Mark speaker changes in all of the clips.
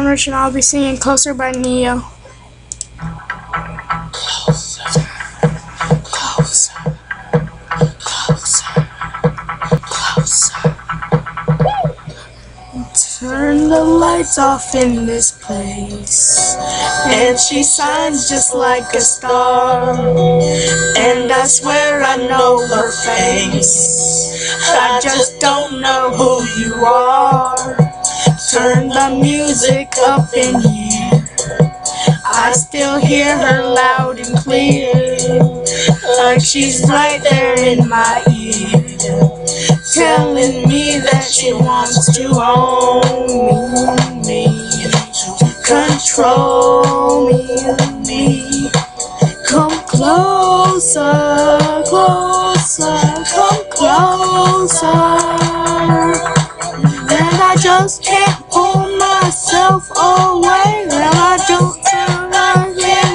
Speaker 1: I'm Rich and I'll be singing Closer by Neo. Closer, closer, closer, closer. Turn the lights off in this place, and she shines just like a star. And I swear I know her face, I just don't know who you are. Turn the music up in here, I still hear her loud and clear, like she's right there in my ear, telling me that she wants to own me, control me. Come closer, closer, come closer. And I just can't pull myself away, and I don't turn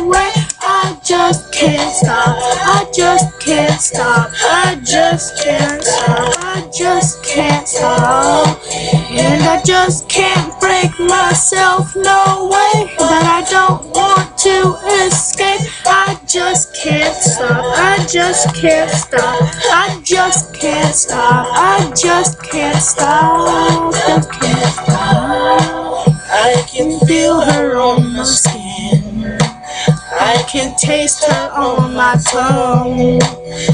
Speaker 1: away. I just can't stop, I just can't stop, I just can't stop, I just can't stop. And I just can't break myself, no way, but I don't want to escape. I just can't stop, I just can't stop, I just can't stop, I just can't stop, just can't stop. I can feel her on my skin, I can taste her on my tongue.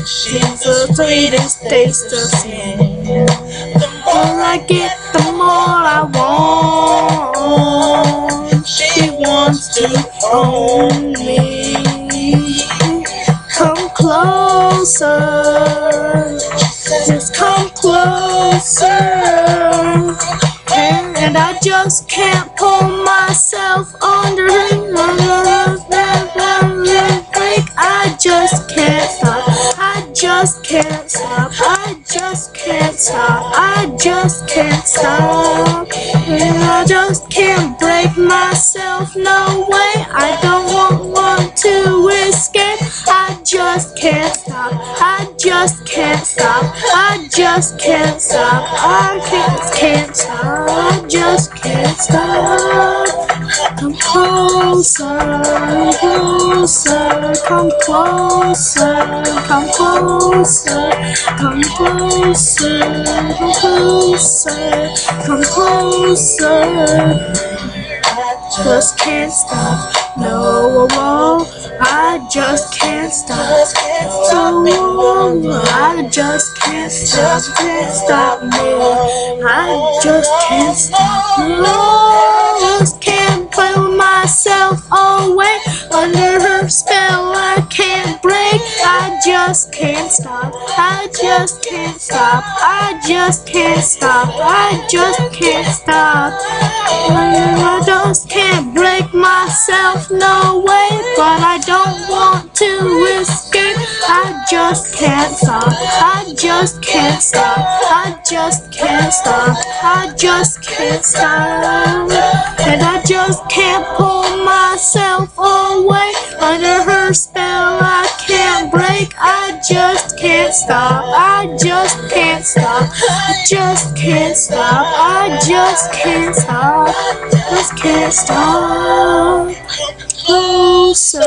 Speaker 1: She's the sweetest taste of sin. The more I get, the more I want. She wants to own me. Come closer, just come closer. And I just can't pull myself under her break. I just can't stop, I just can't stop, I just can't stop, I just can't stop. And I just can't break myself, no way, I don't want to escape. I just can't stop, I just can't stop, I just can't stop, I can't stop, I just can't stop. Come closer, closer, come closer, come closer, come closer, come closer, come closer. I just can't stop, no, I just can't stop, no, I just can't stop me, I just can't stop, no, I just can't pull myself away, under her spell I can't break. I just can't stop, I just can't stop, I just can't stop, I just can't stop. I just can't break myself, no way, but I don't want to escape. I just can't stop, I just can't stop, I just can't stop, I just can't stop. And I just can't pull myself away, under her spell I can't break. I just can't stop, I just can't stop, I just can't stop, I just can't stop, just can't stop. Closer.